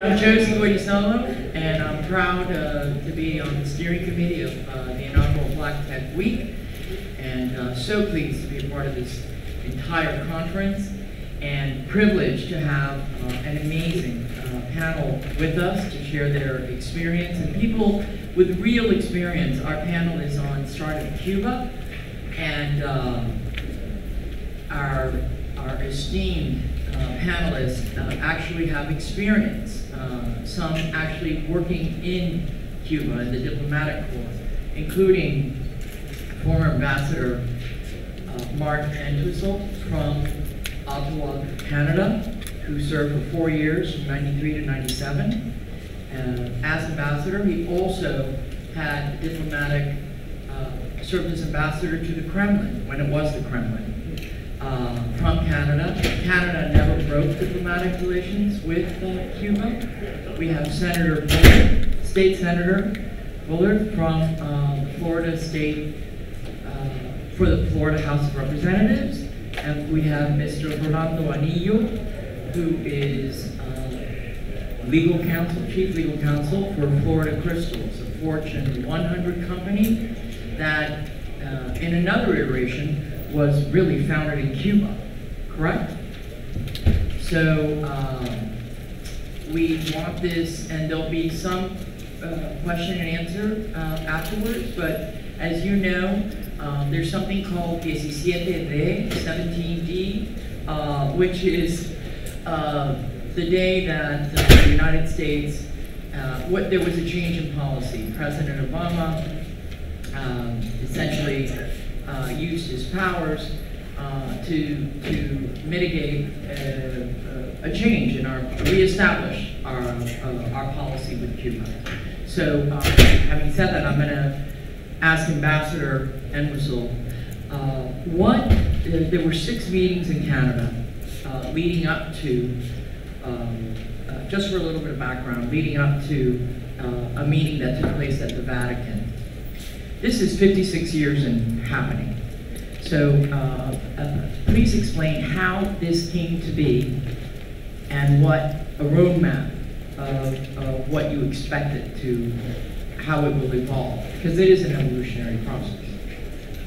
I'm Josie Guidisolo, and I'm proud to be on the steering committee of the inaugural Black Tech Week, and so pleased to be a part of this entire conference, and privileged to have an amazing panel with us to share their experience, and people with real experience. Our panel is on starting Cuba, and our esteemed panelists actually have experience, some actually working in Cuba in the diplomatic corps, including former Ambassador Mark Entwistle from Ottawa, Canada, who served for 4 years from '93 to '97. As ambassador, he also had diplomatic served as ambassador to the Kremlin when it was the Kremlin. From Canada. Canada never broke diplomatic relations with Cuba. We have Senator Bullard, State Senator Bullard from the Florida State, for the Florida House of Representatives. And we have Mr. Fernando Anillo, who is legal counsel, chief legal counsel for Florida Crystals, a Fortune 100 company that in another iteration was really founded in Cuba, correct? So we want this, and there'll be some question and answer afterwards, but as you know, there's something called 17D, 17D, which is the day that the United States, there was a change in policy. President Obama essentially used his powers to mitigate a change in reestablish our policy with Cuba. So, having said that, I'm going to ask Ambassador Entwistle, there were 6 meetings in Canada leading up to, just for a little bit of background, leading up to a meeting that took place at the Vatican. This is 56 years in happening. So please explain how this came to be and what a roadmap of what you expect it to, how it will evolve, because it is an evolutionary process.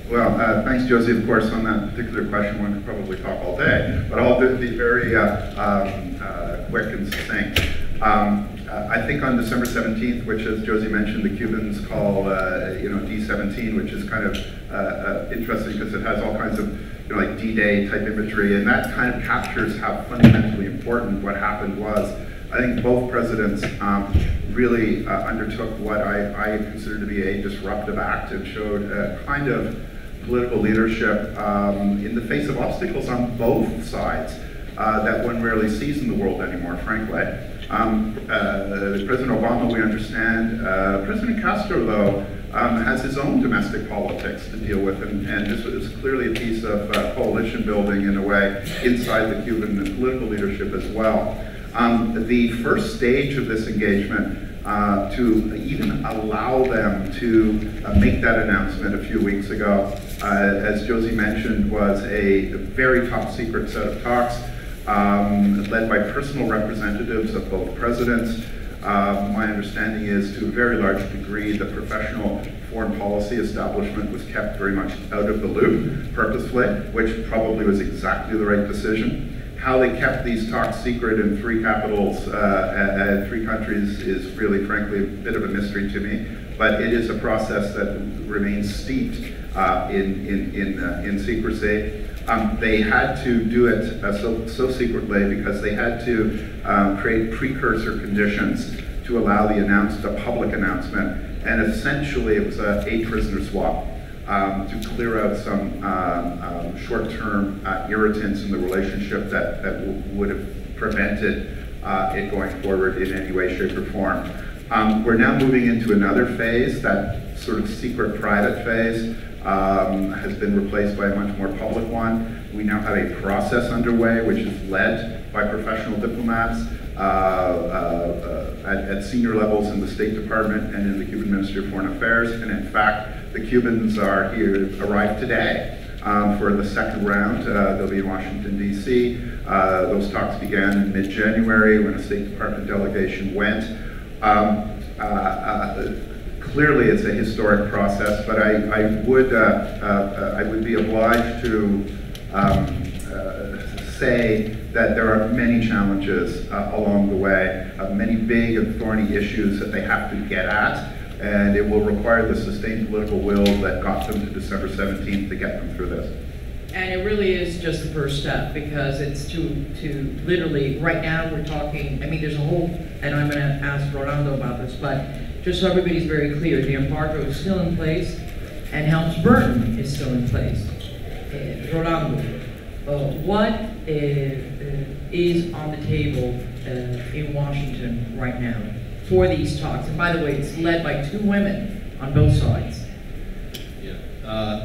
Well, thanks, Josie. Of course, on that particular question, one could probably talk all day, but I'll be very quick and succinct. I think on December 17th, which, as Josie mentioned, the Cubans call, D17, which is kind of interesting because it has all kinds of, like D-Day type imagery, and that kind of captures how fundamentally important what happened was. I think both presidents really undertook what I consider to be a disruptive act and showed a kind of political leadership in the face of obstacles on both sides that one rarely sees in the world anymore, frankly. President Obama, we understand. President Castro, though, has his own domestic politics to deal with, and this was clearly a piece of coalition building in a way inside the Cuban political leadership as well. The first stage of this engagement, to even allow them to make that announcement a few weeks ago, as Josie mentioned, was a very top secret set of talks, led by personal representatives of both presidents. My understanding is, to a very large degree, the professional foreign policy establishment was kept very much out of the loop, purposefully, which probably was exactly the right decision. How they kept these talks secret in 3 capitals and 3 countries is really, frankly, a bit of a mystery to me, but it is a process that remains steeped in secrecy. They had to do it so secretly because they had to create precursor conditions to allow the public announcement, and essentially it was a prisoner swap to clear out some short-term irritants in the relationship that would have prevented it going forward in any way, shape, or form. We're now moving into another phase. That sort of secret private phase has been replaced by a much more public one. We now have a process underway which is led by professional diplomats at senior levels in the State Department and in the Cuban Ministry of Foreign Affairs. And in fact, the Cubans arrived today for the second round. They'll be in Washington, D.C. Those talks began in mid-January when a State Department delegation went. Clearly, it's a historic process, but I would be obliged to say that there are many challenges along the way, many big and thorny issues that they have to get at, and it will require the sustained political will that got them to December 17th to get them through this. And it really is just the first step, because it's to literally, right now we're talking, I mean, there's a whole, and I'm gonna ask Rolando about this, but just so everybody's very clear, the embargo is still in place, and Helms-Burton is still in place. Rolando, what is on the table in Washington right now for these talks? And by the way, it's led by 2 women on both sides. Yeah,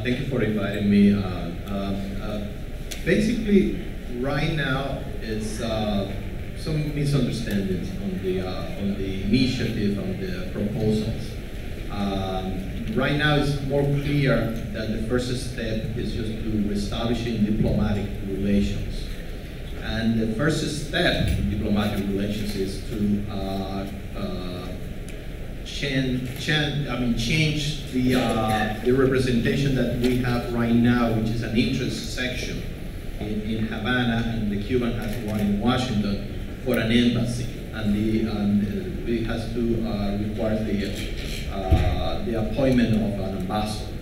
thank you for inviting me. Basically, right now, it's some misunderstandings on the initiative, on the proposals. Right now, it's more clear that the first step is just to establishing diplomatic relations. And the first step in diplomatic relations is to change the representation that we have right now, which is an interest section in Havana, and the Cuban has one in Washington, for an embassy. And it has to require the appointment of an ambassador.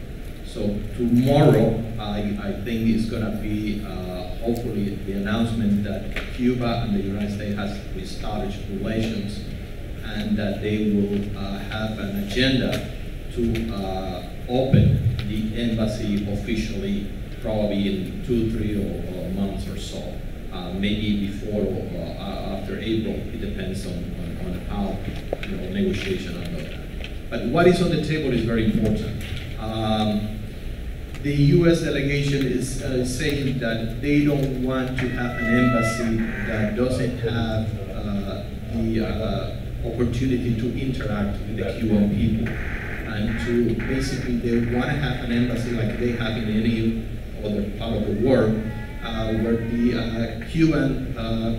So tomorrow, I think it's going to be hopefully the announcement that Cuba and the United States has established relations, and that they will have an agenda to open the embassy officially, probably in 2, 3 or months or so. Maybe before or after April. It depends on how negotiation on that. But what is on the table is very important. The U.S. delegation is saying that they don't want to have an embassy that doesn't have the opportunity to interact with the Cuban people, and to basically they want to have an embassy like they have in any other part of the world, where the Cuban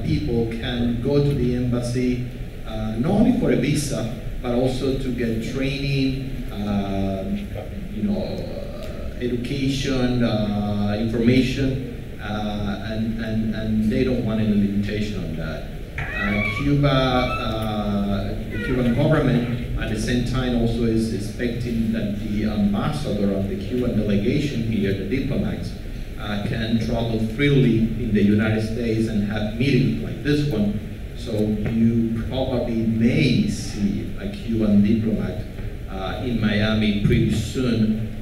people can go to the embassy not only for a visa, but also to get training, education, information, and they don't want any limitation on that. The Cuban government at the same time also is expecting that the ambassador of the Cuban delegation here, the diplomats, can travel freely in the United States and have meetings like this one. So you probably may see a Cuban diplomat in Miami pretty soon,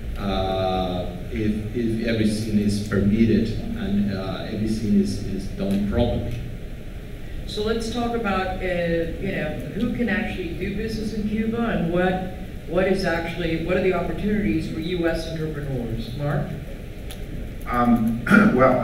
if everything is permitted and everything is done properly. So let's talk about who can actually do business in Cuba, and what are the opportunities for U.S. entrepreneurs? Mark? Well,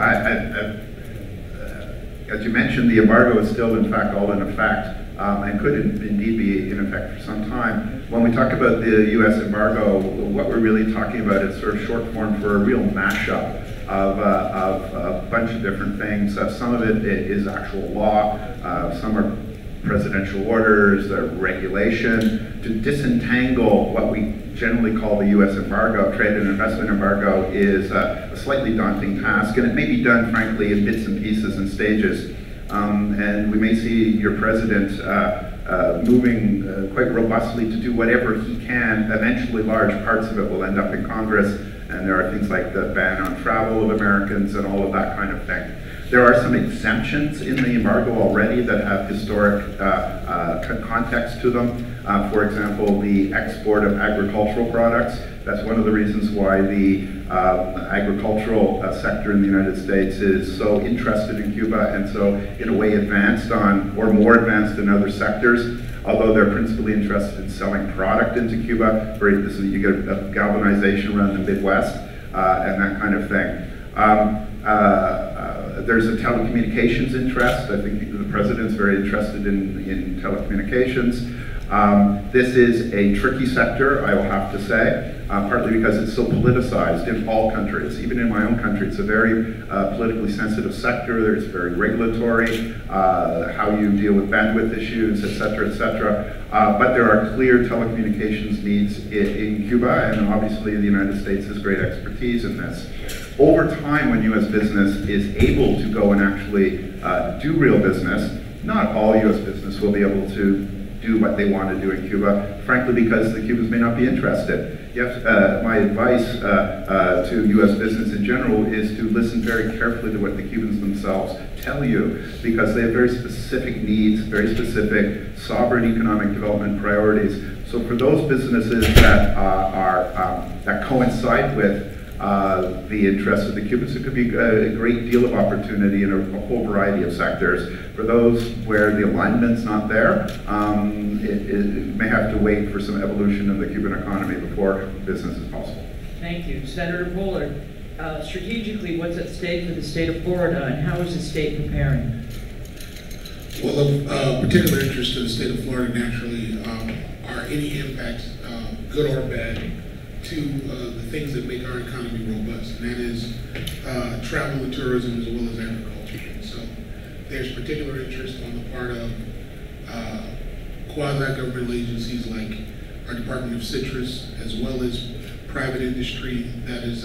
as you mentioned, the embargo is still, in fact, all in effect, and could indeed be in effect for some time. When we talk about the U.S. embargo, what we're really talking about is sort of short form for a real mashup of a bunch of different things. Some of it is actual law, some are presidential orders, regulation. To disentangle what we generally call the U.S. embargo, trade and investment embargo, is a slightly daunting task, and it may be done, frankly, in bits and pieces and stages. And we may see your president moving quite robustly to do whatever he can. Eventually, large parts of it will end up in Congress, and there are things like the ban on travel of Americans and all of that kind of thing. There are some exemptions in the embargo already that have historic context to them. For example, the export of agricultural products. That's one of the reasons why the agricultural sector in the United States is so interested in Cuba, and so in a way advanced on, or more advanced than other sectors, although they're principally interested in selling product into Cuba. You get a galvanization around the Midwest and that kind of thing. There's a telecommunications interest. I think the president's very interested in telecommunications. This is a tricky sector, I will have to say, partly because it's so politicized in all countries. Even in my own country, it's a very politically sensitive sector. It's very regulatory, how you deal with bandwidth issues, et cetera, but there are clear telecommunications needs in Cuba, and obviously the United States has great expertise in this. Over time, when U.S. business is able to go and actually do real business, not all U.S. business will be able to do what they want to do in Cuba, frankly because the Cubans may not be interested. My advice to U.S. business in general is to listen very carefully to what the Cubans themselves tell you, because they have very specific needs, very specific sovereign economic development priorities. So for those businesses that that coincide with the interests of the Cubans, it could be a great deal of opportunity in a whole variety of sectors. For those where the alignment's not there, it may have to wait for some evolution of the Cuban economy before business is possible. Thank you. Senator Pollard, strategically, what's at stake for the state of Florida, and how is the state preparing? Well, of particular interest to the state of Florida, naturally, are any impacts, good or bad, to the things that make our economy robust, and that is travel and tourism as well as agriculture. And so there's particular interest on the part of quasi-governmental agencies like our Department of Citrus, as well as private industry that has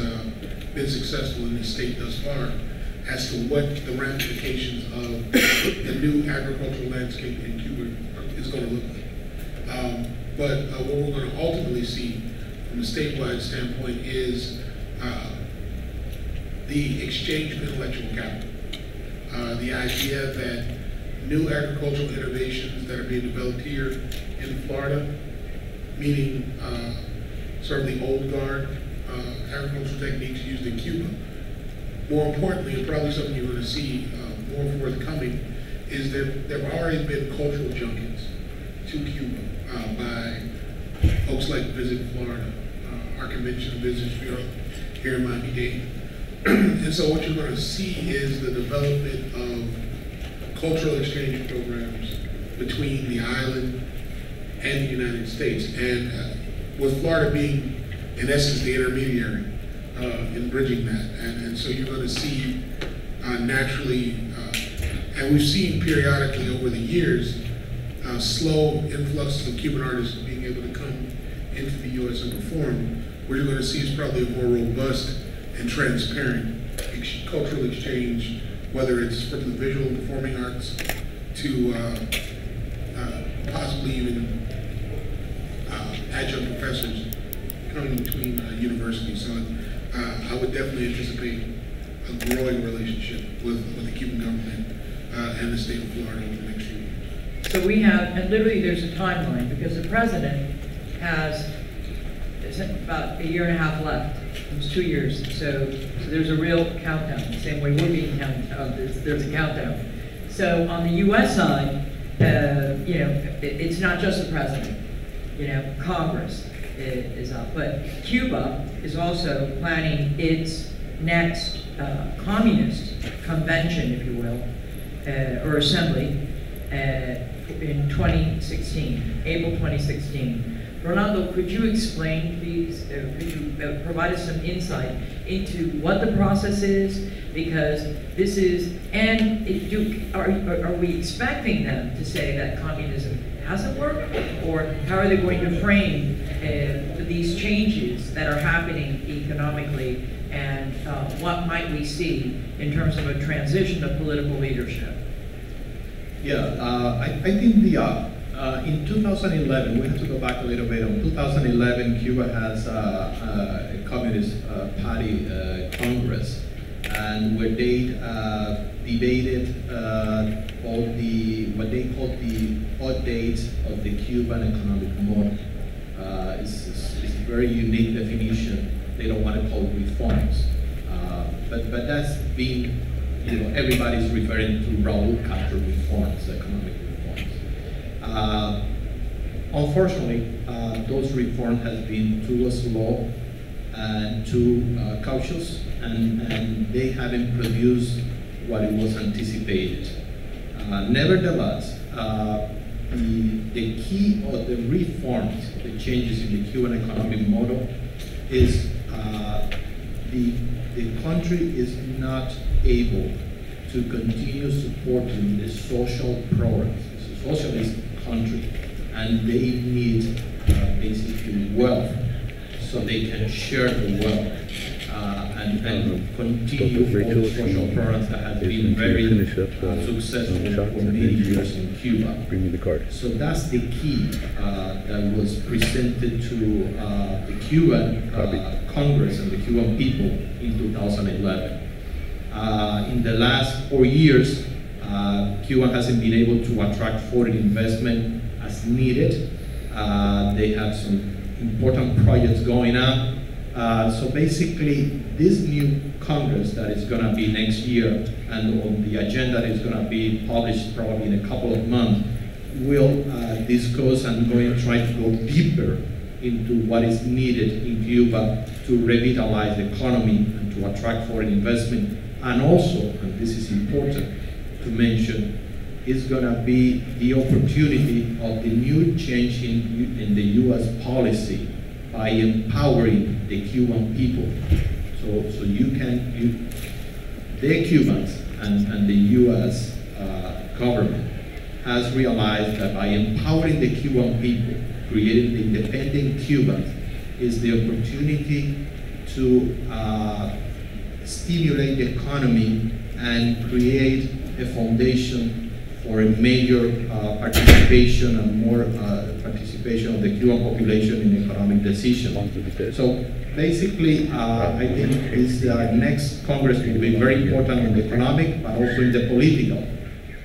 been successful in the state thus far, as to what the ramifications of the new agricultural landscape in Cuba is going to look like. But what we're going to ultimately see from a statewide standpoint is the exchange of intellectual capital. The idea that new agricultural innovations that are being developed here in Florida, meaning sort of the old guard agricultural techniques used in Cuba. More importantly, and probably something you're going to see more forthcoming, is that there have already been cultural junkets to Cuba by folks like Visit Florida, our convention and visitors bureau here in Miami-Dade. And so what you're going to see is the development of cultural exchange programs between the island and the United States. And with Florida being, in essence, the intermediary in bridging that. And so you're going to see naturally, and we've seen periodically over the years, slow influxes of Cuban artists being able to come into the U.S. and perform. What you're going to see is probably a more robust and transparent cultural exchange, whether it's from the visual and performing arts to possibly even adjunct professors coming between universities. So I would definitely anticipate a growing relationship with the Cuban government and the state of Florida over the next few years. So we have, and literally there's a timeline, because the president has about a year and a half left. It's 2 years, so there's a real countdown. The same way we're being counted, there's a countdown. So on the U.S. side, it's not just the president. Congress is up, but Cuba is also planning its next communist convention, if you will, or assembly, in 2016, April 2016. Ronaldo, could you explain, please, could you provide us some insight into what the process is? Because this is, and are we expecting them to say that communism hasn't worked? Or how are they going to frame these changes that are happening economically, and what might we see in terms of a transition of political leadership? Yeah, I think in 2011, we have to go back a little bit. In 2011, Cuba has a Communist Party Congress, and where they debated all what they called the updates of the Cuban economic model. It's a very unique definition. They don't want to call it reforms, but that's being, everybody's referring to Raúl Castro reforms, economic reforms. Unfortunately, those reforms have been too slow and too cautious, and they haven't produced what it was anticipated. Nevertheless, the key of the reforms, the changes in the Cuban economic model is the country is not able to continue supporting the social programs. It's a socialist country, and they need basically wealth so they can share the wealth and continue all the social programs that have been very successful for many years in Cuba. Bring me the card. So that's the key that was presented to the Cuban Congress and the Cuban people in 2011. In the last 4 years, Cuba hasn't been able to attract foreign investment as needed. They have some important projects going on. So basically, this new Congress that is going to be next year and on the agenda that is going to be published probably in a couple of months will discuss and going to try to go deeper into what is needed in Cuba to revitalize the economy and to attract foreign investment. And also, and this is important to mention, is going to be the opportunity of the new change in the U.S. policy by empowering the Cuban people. So the Cubans and the U.S. Government has realized that by empowering the Cuban people, creating the independent Cubans, is the opportunity to stimulate the economy and create a foundation for a major participation and more participation of the Cuban population in economic decisions. So basically, I think this next Congress will be very important in the economic, but also in the political.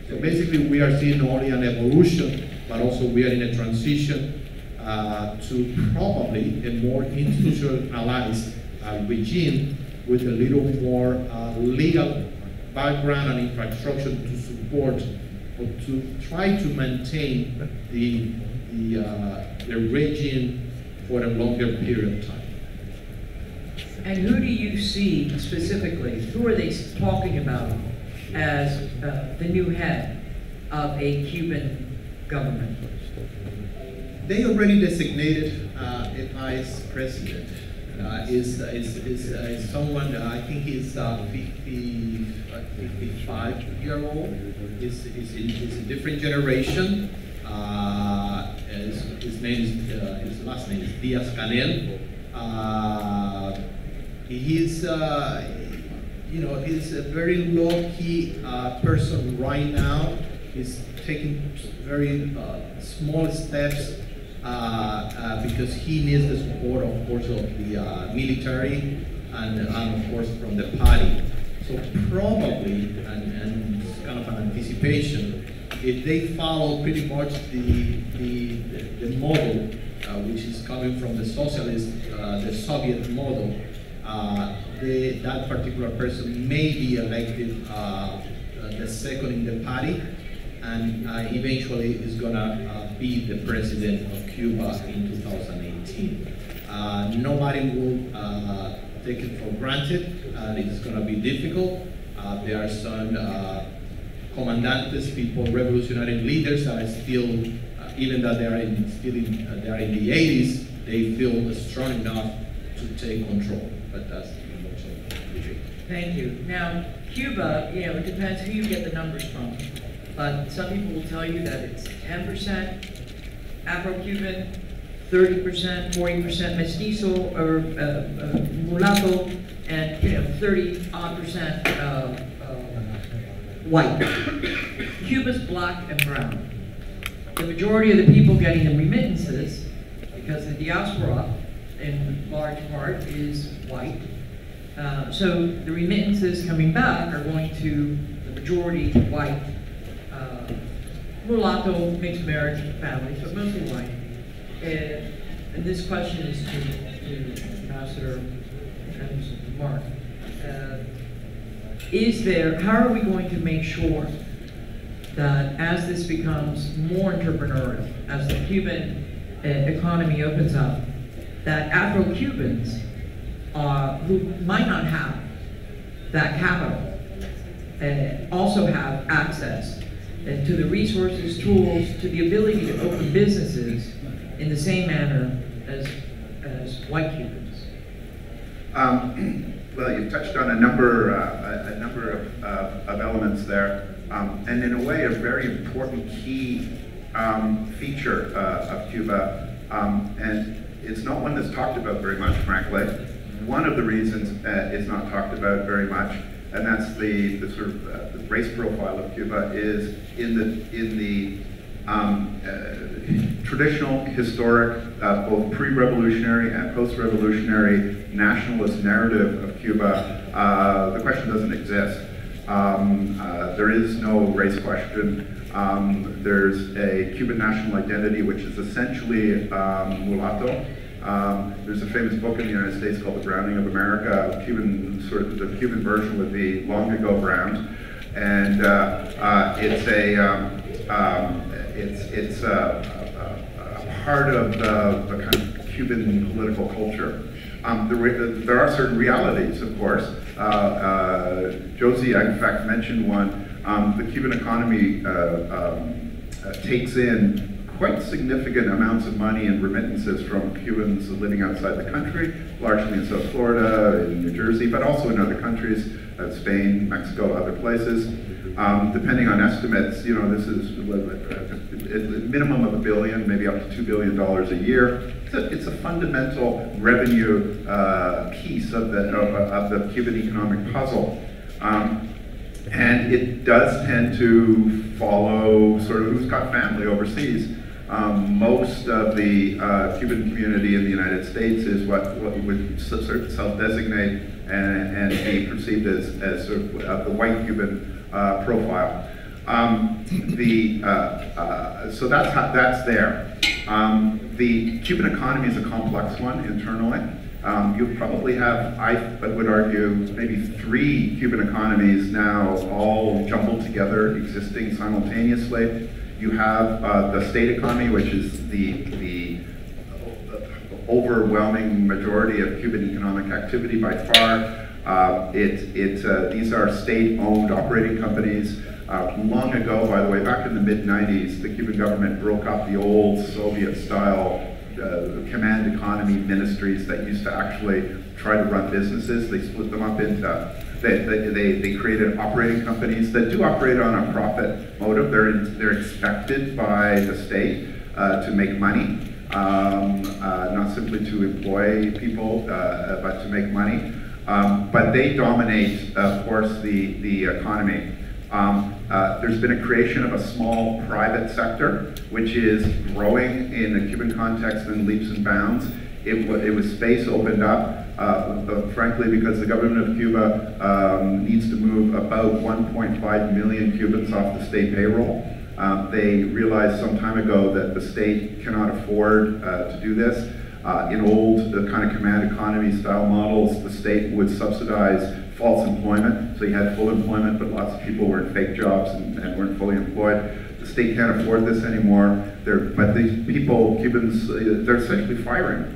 So basically, we are seeing not only an evolution, but also we are in a transition to probably a more institutionalized regime with a little more legal background and infrastructure to support or to try to maintain the regime for a longer period of time. And who do you see specifically, who are they talking about as the new head of a Cuban government? They already designated a vice president. Is someone, I think he's 55-year-old. Is a different generation. His last name is Diaz-Canel. He's he's a very low-key person right now. He's taking very small steps because he needs the support, of course, of the military and of course from the party. So probably, and it's kind of an anticipation, if they follow pretty much the model which is coming from the socialist, the Soviet model, that particular person may be elected the second in the party, and eventually is going to be the president of Cuba in 2018. Nobody will take it for granted, and it's going to be difficult. There are some comandantes, people, revolutionary leaders that are still, even though they are in the 80s, they feel strong enough to take control. But that's much of the Thank you. Now, Cuba, it depends who you get the numbers from, but some people will tell you that it's 10% Afro-Cuban, 30%, 40% mestizo or mulatto, and 30-odd% white. Cuba's black and brown. The majority of the people getting the remittances, because the diaspora in large part is white, so the remittances coming back are going to the majority white, mulatto, mixed marriage families, but mostly white. And this question is to Ambassador and Mark. How are we going to make sure that as this becomes more entrepreneurial, as the Cuban economy opens up, that Afro-Cubans who might not have that capital also have access and to the resources, tools, to the ability to open businesses in the same manner as white Cubans? Well, you've touched on a number of elements there, and in a way, a very important key feature of Cuba, and it's not one that's talked about very much, frankly. One of the reasons it's not talked about very much, and that's the sort of the race profile of Cuba, is in the traditional, historic, both pre-revolutionary and post-revolutionary nationalist narrative of Cuba. The question doesn't exist. There is no race question. There's a Cuban national identity, which is essentially mulatto. There's a famous book in the United States called The Browning of America. The Cuban version would be long ago browned, and it's a part of the kind of Cuban political culture. There are certain realities, of course. Josie, in fact, mentioned one. The Cuban economy takes in quite significant amounts of money in remittances from Cubans living outside the country, largely in South Florida, in New Jersey, but also in other countries, Spain, Mexico, other places. Depending on estimates, you know, this is a minimum of $1 billion, maybe up to $2 billion a year. It's a fundamental revenue piece of the Cuban economic puzzle. And it does tend to follow sort of who's got family overseas. Most of the Cuban community in the United States is what would sort of self-designate and be perceived as sort of the white Cuban profile. So that's there. The Cuban economy is a complex one internally. You probably have, I would argue, maybe 3 Cuban economies now all jumbled together, existing simultaneously. You have the state economy, which is the overwhelming majority of Cuban economic activity by far. These are state-owned operating companies. Long ago, by the way, back in the mid-90s, the Cuban government broke up the old Soviet-style command economy ministries that used to actually try to run businesses. They split them up into, they created operating companies that do operate on a profit motive. They're expected by the state to make money, not simply to employ people, but to make money. But they dominate, of course, the economy. There's been a creation of a small private sector, which is growing in the Cuban context in leaps and bounds. It was space opened up, frankly, because the government of Cuba needs to move about 1.5 million Cubans off the state payroll. They realized some time ago that the state cannot afford to do this. In old kind of command economy style models, the state would subsidize false employment. So you had full employment, but lots of people were in fake jobs and weren't fully employed. The state can't afford this anymore. But these people, Cubans, they're essentially firing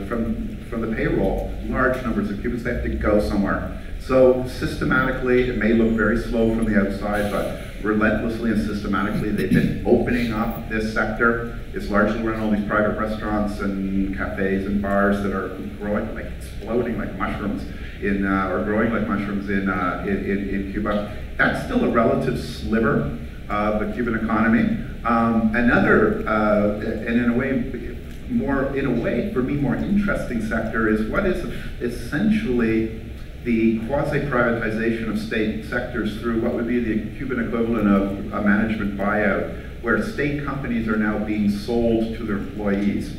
from the payroll. Large numbers of Cubans, they have to go somewhere. So systematically, it may look very slow from the outside, but relentlessly and systematically, they've been opening up this sector. It's largely run all these private restaurants and cafes and bars that are growing, like exploding like mushrooms or growing like mushrooms in Cuba. That's still a relative sliver of the Cuban economy. Another, and in a way, for me, more interesting sector is what is essentially the quasi-privatization of state sectors through what would be the Cuban equivalent of a management buyout, where state companies are now being sold to their employees.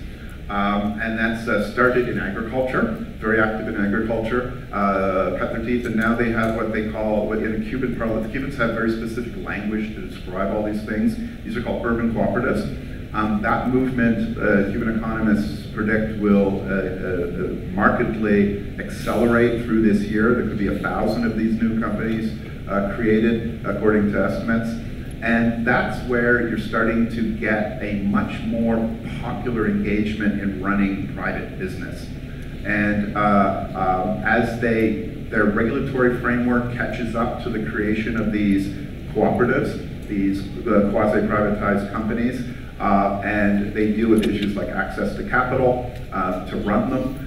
And that's started in agriculture, very active in agriculture, cut their teeth, and now they have what they call, in Cuban parlance, the Cubans have very specific language to describe all these things. These are called urban cooperatives. That movement, Cuban economists predict, will markedly accelerate through this year. There could be 1,000 of these new companies created, according to estimates. And that's where you're starting to get a much more popular engagement in running private business. And as their regulatory framework catches up to the creation of these cooperatives, these quasi-privatized companies, and they deal with issues like access to capital to run them.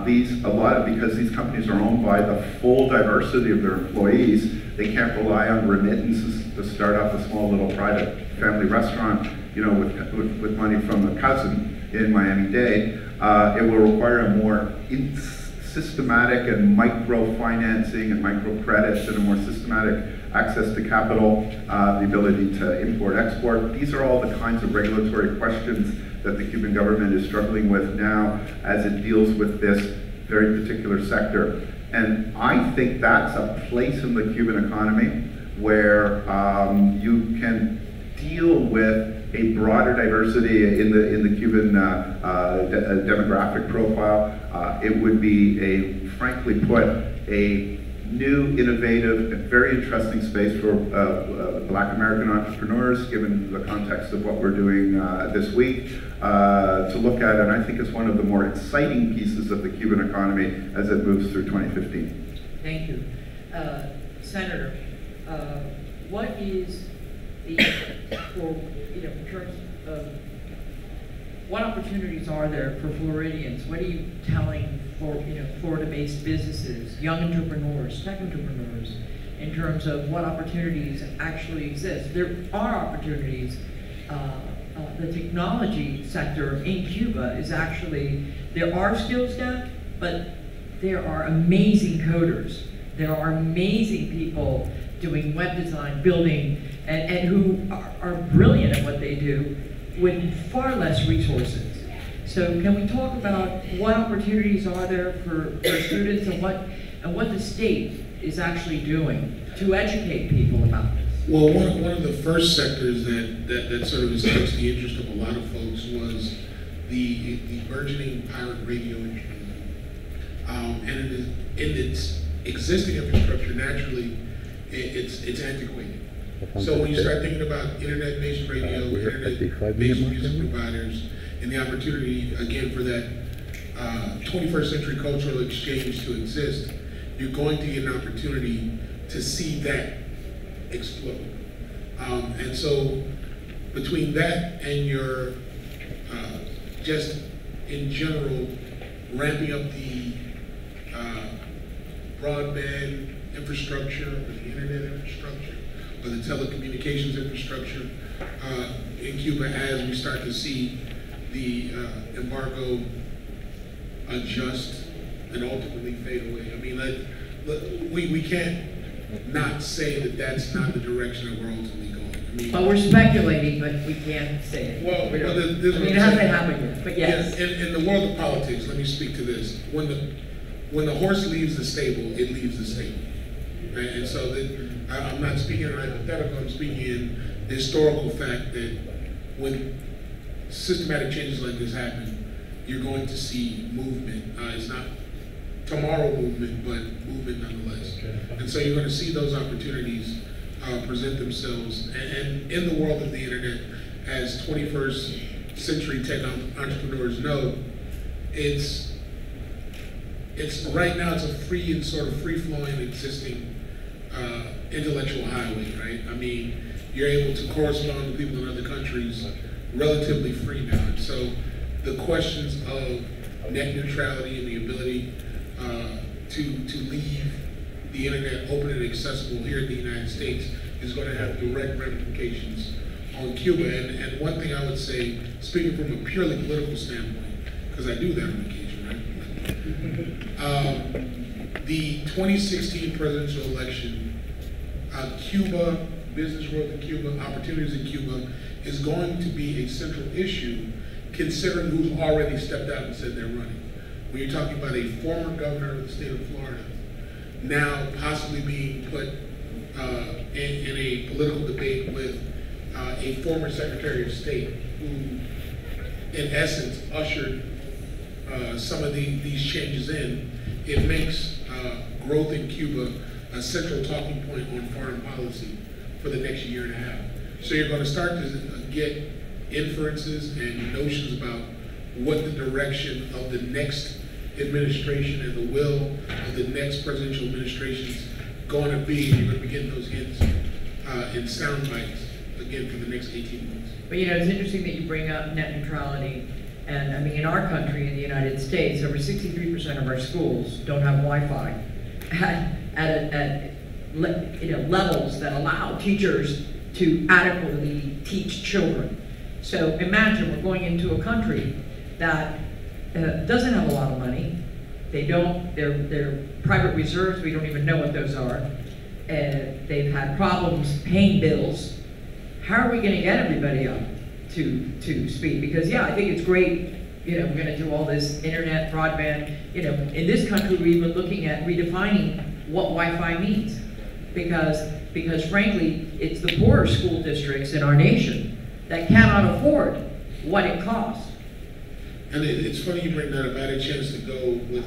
Because these companies are owned by the full diversity of their employees, they can't rely on remittances to start up a small little private family restaurant, with money from a cousin in Miami-Dade. It will require a more systematic and micro-financing and micro-credits and a more systematic access to capital, the ability to import-export. These are all the kinds of regulatory questions that the Cuban government is struggling with now as it deals with this very particular sector. And I think that's a place in the Cuban economy where you can deal with a broader diversity in the Cuban demographic profile. It would be frankly put, a new, innovative, and very interesting space for Black American entrepreneurs, given the context of what we're doing this week, to look at, and I think it's one of the more exciting pieces of the Cuban economy as it moves through 2015. Thank you. Senator, what is in terms of what opportunities are there for Floridians? What are you telling Florida-based businesses, young entrepreneurs, tech entrepreneurs, in terms of what opportunities actually exist? There are opportunities. The technology sector in Cuba is actually, there are skills gap, but there are amazing coders. There are amazing people doing web design, building, and who are brilliant at what they do with far less resources. So can we talk about what opportunities are there for students and what the state is actually doing to educate people about this? Well, one of the first sectors that sort of escaped the interest of a lot of folks was the burgeoning pirate radio industry. And in its existing infrastructure, naturally, it's antiquated. So when you start thinking about internet-based radio, internet-based music providers, and the opportunity, again, for that 21st century cultural exchange to exist, you're going to get an opportunity to see that explode. And so between that and your, just in general, ramping up the broadband infrastructure, or the internet infrastructure, or the telecommunications infrastructure in Cuba, as we start to see the embargo adjust and ultimately fade away. I mean, we can't not say that that's not the direction that we're ultimately going. I mean, well, we're speculating, but we can't say it. Well, it hasn't happened yet, but yes. In the world of politics, let me speak to this. When the horse leaves the stable, it leaves the stable. Right? And so I'm not speaking in hypothetical, I'm speaking in the historical fact that when systematic changes like this happen, you're going to see movement. It's not tomorrow movement, but movement nonetheless. And so you're going to see those opportunities present themselves. And in the world of the internet, as 21st century tech entrepreneurs know, it's right now it's a free and sort of free-flowing existing intellectual highway, right? I mean, you're able to correspond with people in other countries relatively free now. And so the questions of net neutrality and the ability to leave the internet open and accessible here in the United States is going to have direct ramifications on Cuba. And one thing I would say, speaking from a purely political standpoint, because I do that on occasion, right? The 2016 presidential election, Cuba, business growth in Cuba, opportunities in Cuba, is going to be a central issue considering who's already stepped out and said they're running. When you're talking about a former governor of the state of Florida now possibly being put in a political debate with a former Secretary of State who, in essence, ushered some of these changes in, it makes growth in Cuba a central talking point on foreign policy for the next year and a half. So you're going to start to get inferences and notions about what the direction of the next administration and the will of the next presidential administration is going to be. You're going to be getting those hints in sound bites again, for the next 18 months. But you know, it's interesting that you bring up net neutrality. And I mean, in our country, in the United States, over 63% of our schools don't have Wi-Fi at levels that allow teachers to adequately teach children. So imagine we're going into a country that doesn't have a lot of money. They don't, they're private reserves, we don't even know what those are. They've had problems paying bills. How are we going to get everybody up to speed? Because yeah, I think it's great, you know, we're going to do all this internet, broadband. You know, in this country, we've been looking at redefining what Wi-Fi means. Because frankly, it's the poorer school districts in our nation that cannot afford what it costs. And it's funny you bring that up. I had a chance to go with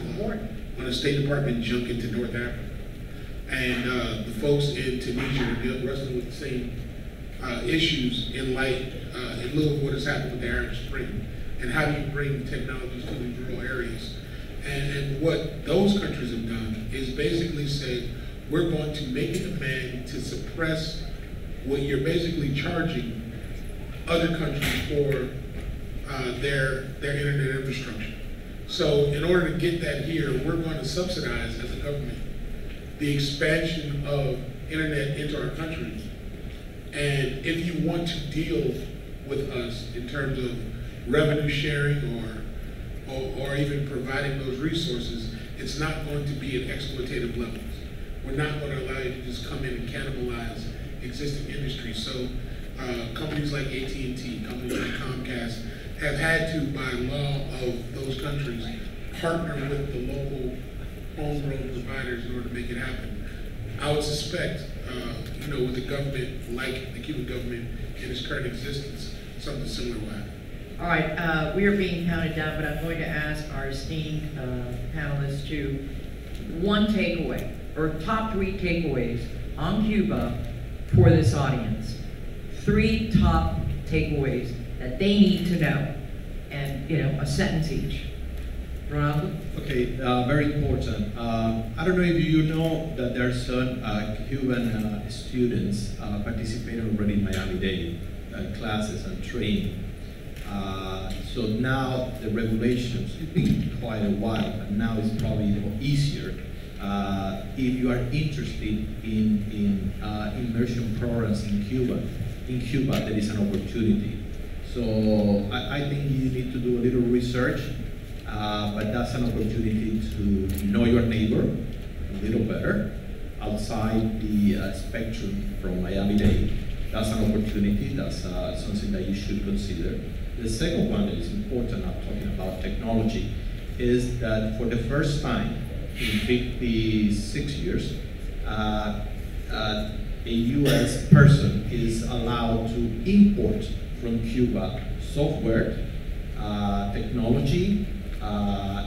on a State Department junket to North Africa. And the folks in Tunisia are wrestling with the same issues in light, in lieu of what has happened with the Arab Spring. And how do you bring technologies to these rural areas? And what those countries have done is basically said, we're going to make a demand to suppress what you're basically charging other countries for their internet infrastructure. So in order to get that here, we're going to subsidize as a government the expansion of internet into our country. And if you want to deal with us in terms of revenue sharing or even providing those resources, it's not going to be at exploitative levels. We're not going to allow you to just come in and cannibalize existing industries. So companies like AT&T, companies like Comcast have had to, by law of those countries, partner with the local homegrown providers in order to make it happen. I would suspect, you know, with a government like the Cuban government in its current existence, something similar will happen. All right, we are being counted down, but I'm going to ask our esteemed panelists to one takeaway, or top 3 takeaways on Cuba for this audience. 3 top takeaways that they need to know, and you know, a sentence each. Ronaldo? Okay, very important. I don't know if you know that there are some Cuban students participating already in Miami-Dade classes and training. So now the regulations, it's been quite a while, but now it's probably easier. If you are interested in immersion programs in Cuba, there is an opportunity. So I think you need to do a little research, but that's an opportunity to know your neighbor a little better outside the spectrum from Miami-Dade. That's an opportunity, that's something that you should consider. The second one that is important, I'm talking about technology, is that for the first time in 56 years, a US person is allowed to import from Cuba software, technology,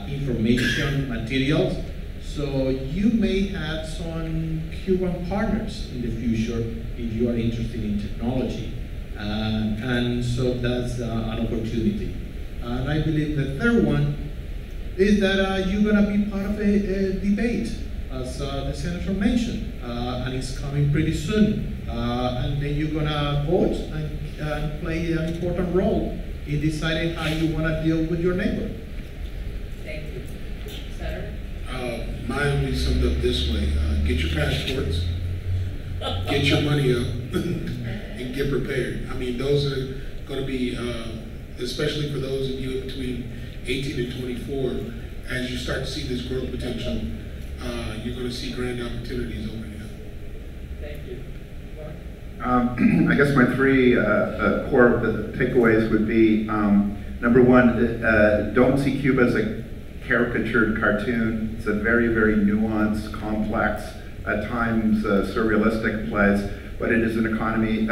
information, materials. So you may have some Cuban partners in the future if you are interested in technology. And so that's an opportunity. And I believe the third one is that you're going to be part of a debate, as the senator mentioned, and it's coming pretty soon. And then you're going to vote and play an important role in deciding how you want to deal with your neighbor. Thank you. Senator? Mine will be summed up this way. Get your passports, get your money up, and get prepared. I mean, those are going to be, especially for those of you between 18 and 24, as you start to see this growth potential, you're going to see grand opportunities opening up. Thank you. I guess my 3 core takeaways would be, number 1, don't see Cuba as a caricatured cartoon. It's a very, very nuanced, complex, at times surrealistic place, but it is an economy,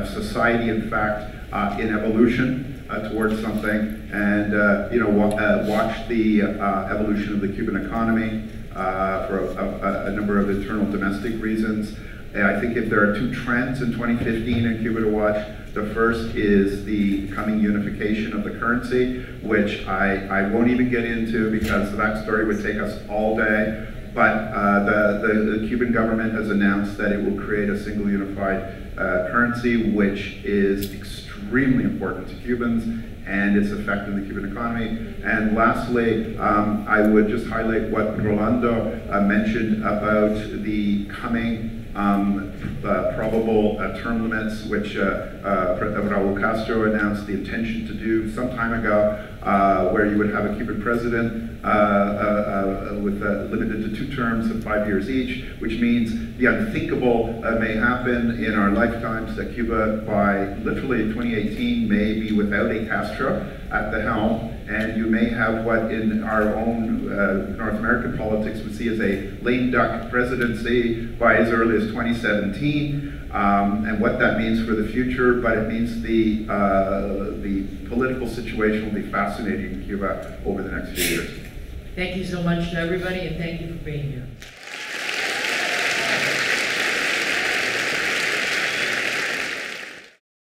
society, in fact, in evolution towards something. And you know, watch the evolution of the Cuban economy for a number of internal domestic reasons. I think if there are 2 trends in 2015 in Cuba to watch, the first is the coming unification of the currency, which I won't even get into because that story would take us all day. But the Cuban government has announced that it will create a single unified currency, which is extremely important to Cubans and its effect in the Cuban economy. And lastly, I would just highlight what Rolando mentioned about the coming probable term limits, which Raul Castro announced the intention to do some time ago, where you would have a Cuban president with limited to 2 terms of 5 years each, which means the unthinkable may happen in our lifetimes, that Cuba by literally 2018 may be without a Castro at the helm, and you may have what in our own North American politics would see as a lame duck presidency by as early as 2017. And what that means for the future, but it means the political situation will be fascinating in Cuba over the next few years. Thank you so much to everybody, and thank you for being here.